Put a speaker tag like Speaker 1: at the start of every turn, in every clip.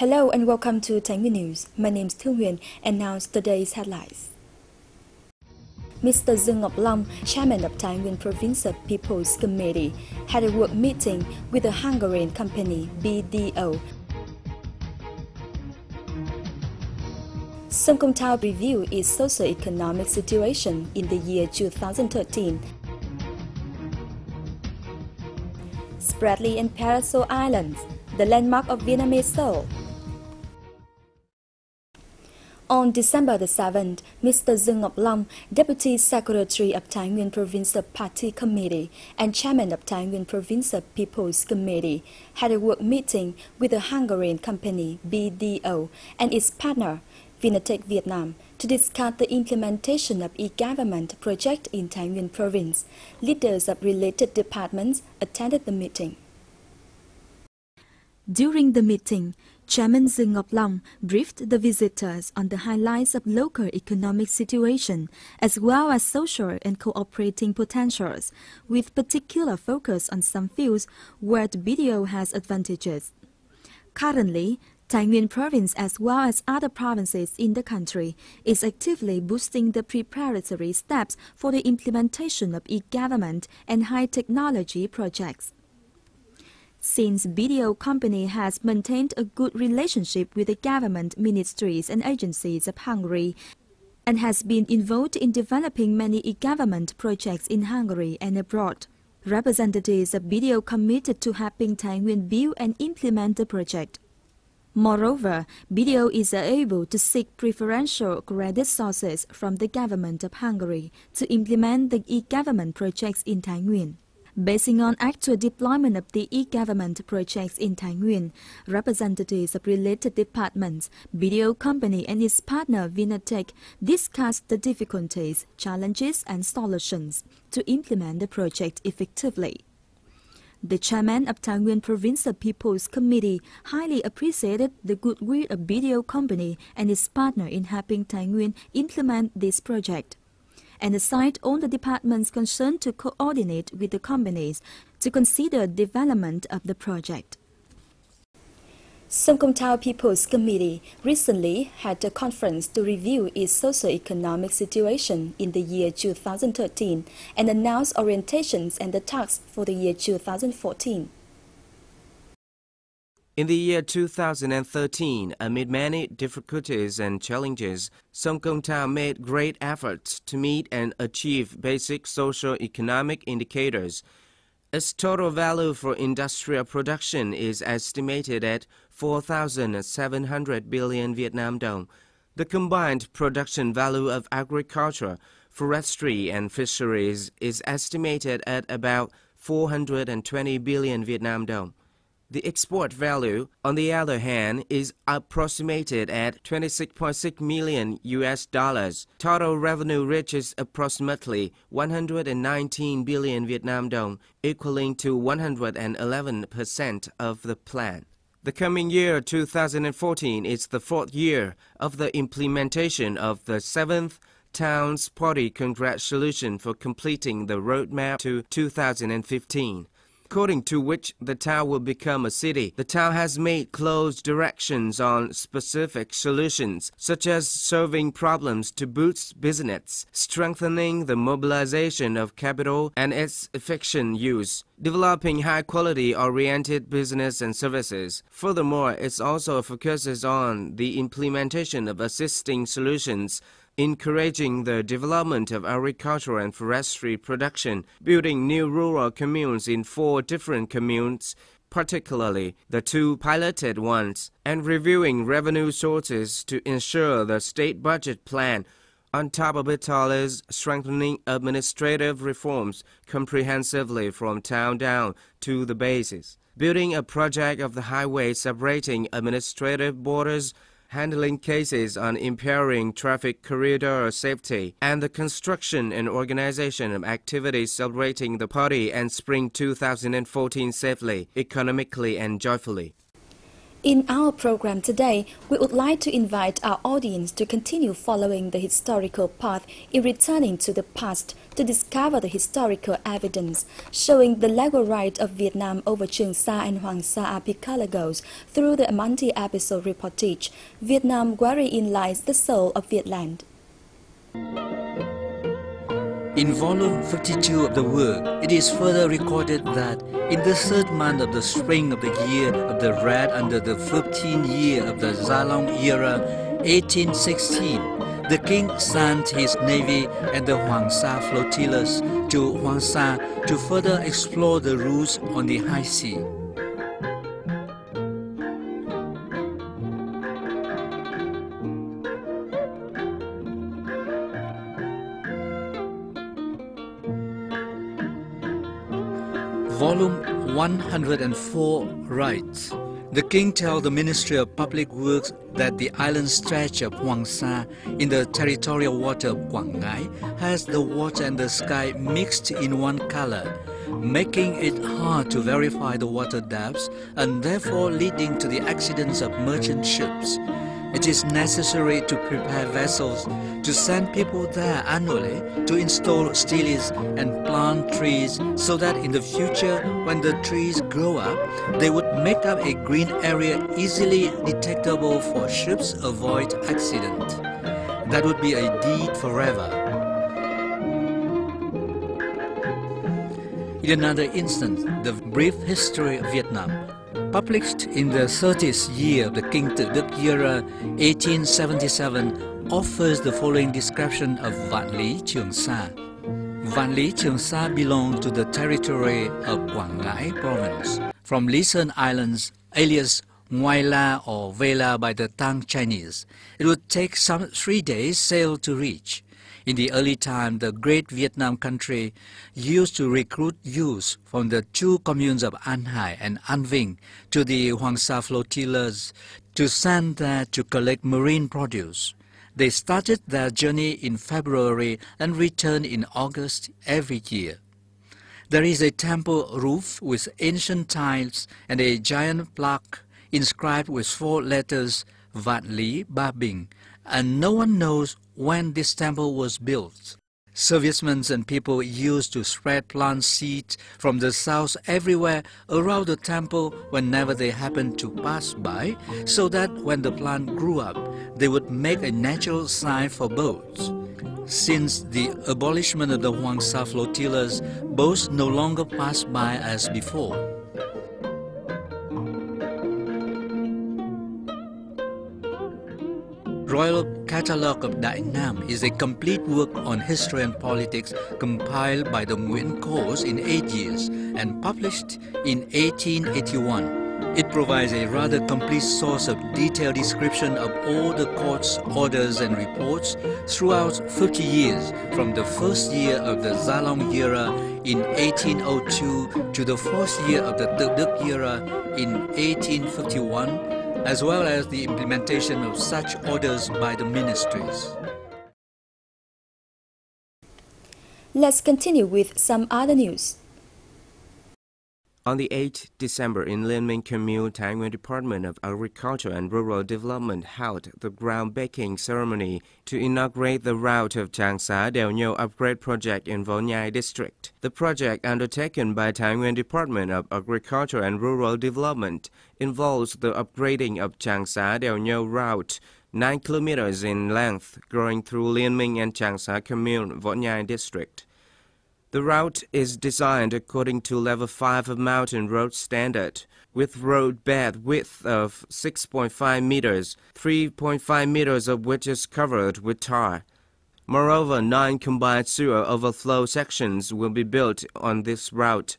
Speaker 1: Hello and welcome to Thai Nguyen News. My name is Thai Nguyen and now today's headlines. Mr. Dương Ngọc Long, chairman of Thai Nguyen Provincial People's Committee, had a work meeting with the Hungarian company BDO. Songkhon review its socio-economic situation in the year 2013. Spratly and Parasol Islands, the landmark of Vietnamese soul. On December the 7th, Mr. Dương Ngọc Long, Deputy Secretary of Thai Nguyen Provincial Party Committee and Chairman of Thai Nguyen Provincial People's Committee, had a work meeting with the Hungarian company BDO and its partner, Vinatech Vietnam, to discuss the implementation of e-government project in Thai Nguyen Province. Leaders of related departments attended the meeting. During the meeting, Chairman Dương Ngọc Long briefed the visitors on the highlights of local economic situation as well as social and cooperating potentials, with particular focus on some fields where the BDO has advantages. Currently, Thai Nguyen Province as well as other provinces in the country is actively boosting the preparatory steps for the implementation of e-government and high-technology projects. Since BDO company has maintained a good relationship with the government ministries and agencies of Hungary and has been involved in developing many e-government projects in Hungary and abroad, representatives of BDO committed to helping Thai Nguyen build and implement the project. Moreover, BDO is able to seek preferential credit sources from the government of Hungary to implement the e-government projects in Thai Nguyen. Basing on actual deployment of the e-government projects in Thai Nguyen, representatives of related departments, BDO company and its partner Vinatech discussed the difficulties, challenges and solutions to implement the project effectively. The chairman of Thai Nguyen Provincial People's Committee highly appreciated the goodwill of BDO company and its partner in helping Thai Nguyen implement this project, and assigned all the departments concerned to coordinate with the companies to consider development of the project. Songkhon People's Committee recently had a conference to review its socio-economic situation in the year 2013 and announce orientations and the tasks for the year 2014.
Speaker 2: In the year 2013, amid many difficulties and challenges, Songkhon made great efforts to meet and achieve basic socio-economic indicators. Its total value for industrial production is estimated at 4,700 billion Vietnam dong. The combined production value of agriculture, forestry and fisheries is estimated at about 420 billion Vietnam dong. The export value, on the other hand, is approximated at $26.6 million. Total revenue reaches approximately 119 billion Vietnam dong, equaling to 111% of the plan. The coming year, 2014, is the fourth year of the implementation of the 7th Town's Party Congratulations for completing the roadmap to 2015. According to which the town will become a city. The town has made close directions on specific solutions, such as solving problems to boost business, strengthening the mobilization of capital and its efficient use, developing high-quality oriented business and services. Furthermore, it also focuses on the implementation of assisting solutions, encouraging the development of agriculture and forestry production, building new rural communes in 4 different communes, particularly the 2 piloted ones, and reviewing revenue sources to ensure the state budget plan. On top of it all is strengthening administrative reforms comprehensively from town down to the bases, building a project of the highway separating administrative borders, handling cases on impairing traffic corridor safety, and the construction and organization of activities celebrating the party and spring 2014 safely, economically and joyfully.
Speaker 1: In our program today, we would like to invite our audience to continue following the historical path in returning to the past to discover the historical evidence showing the legal right of Vietnam over Trường Sa and Hoàng Sa archipelagos through the multi-episode reportage, Vietnam Wherein Lies the Soul of Vietland.
Speaker 3: In volume 52 of the work, it is further recorded that in the third month of the spring of the year of the rat under the 15th year of the Gia Long era, 1816, the king sent his navy and the Hoàng Sa flotillas to Hoàng Sa to further explore the routes on the high sea. Volume 104 writes, the king tells the Ministry of Public Works that the island stretch of Hoàng Sa in the territorial water of Quảng Ngãi has the water and the sky mixed in one color, making it hard to verify the water depths and therefore leading to the accidents of merchant ships. It is necessary to prepare vessels to send people there annually to install stelaes and plant trees so that in the future, when the trees grow up, they would make up a green area easily detectable for ships avoid accident. That would be a deed forever. In another instance, the brief history of Vietnam, published in the 30th year of the King Tự Đức era, 1877, offers the following description of Vạn Lý Trường Sa. Vạn Lý Trường Sa belonged to the territory of Quảng Ngãi province, from Lý Sơn Islands, alias Ngoai La or Vela by the Tang Chinese. It would take some 3 days' sail to reach. In the early time, the Great Vietnam country used to recruit youths from the two communes of An Hai and An Vinh to the Hoàng Sa flotillas to send there to collect marine produce. They started their journey in February and returned in August every year. There is a temple roof with ancient tiles and a giant plaque inscribed with 4 letters Vạn Lý Ba Bình, and no one knows when this temple was built. Servicemen and people used to spread plant seeds from the south everywhere around the temple whenever they happened to pass by, so that when the plant grew up, they would make a natural sign for boats. Since the abolishment of the Hoàng Sa flotillas, boats no longer pass by as before. Royal Catalogue of Đại Nam is a complete work on history and politics compiled by the Nguyen Course in 8 years and published in 1881. It provides a rather complete source of detailed description of all the court's orders and reports throughout 50 years, from the first year of the Gia Long era in 1802 to the fourth year of the Tự Đức era in 1851, as well as the implementation of such orders by the ministries.
Speaker 1: Let's continue with some other news.
Speaker 2: On the 8th December in Liên Minh Commune, Thai Nguyen Department of Agriculture and Rural Development held the groundbreaking ceremony to inaugurate the route of Chang Sa Đèo Nhô upgrade project in Võ Nhai district. The project, undertaken by Thai Nguyen Department of Agriculture and Rural Development, involves the upgrading of Chang Sa Đèo Nhô route, 9 kilometers in length, going through Liên Minh and Chang Sa Commune, Võ Nhai district. The route is designed according to level 5 of mountain road standard, with road bed width of 6.5 meters, 3.5 meters of which is covered with tar. Moreover, 9 combined sewer overflow sections will be built on this route.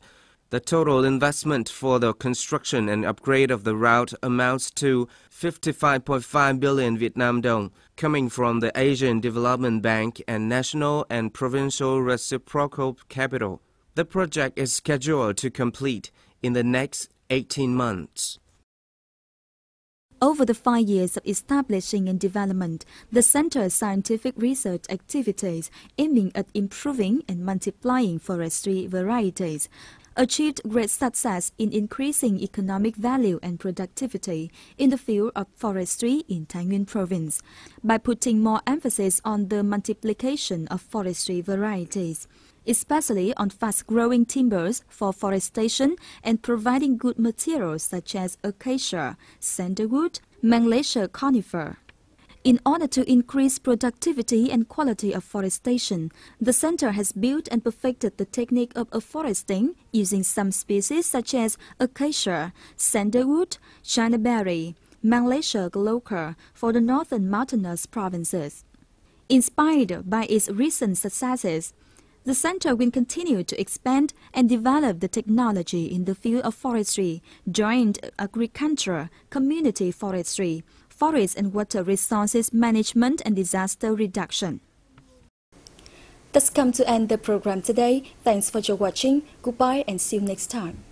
Speaker 2: The total investment for the construction and upgrade of the route amounts to 55.5 billion Vietnam dong, coming from the Asian Development Bank and national and provincial reciprocal capital. The project is scheduled to complete in the next 18 months.
Speaker 1: Over the 5 years of establishing and development, the Center's scientific research activities aiming at improving and multiplying forestry varieties achieved great success in increasing economic value and productivity in the field of forestry in Thai Nguyen Province by putting more emphasis on the multiplication of forestry varieties. especially on fast-growing timbers for forestation and providing good materials such as acacia, sandalwood, Manglasia conifer. In order to increase productivity and quality of forestation, the center has built and perfected the technique of afforesting using some species such as acacia, sandalwood, chinaberry, Manglasia glauca for the northern mountainous provinces. Inspired by its recent successes, the center will continue to expand and develop the technology in the field of forestry, joint agriculture, community forestry, forest and water resources management and disaster reduction. That's come to end the program today. Thanks for your watching. Goodbye and see you next time.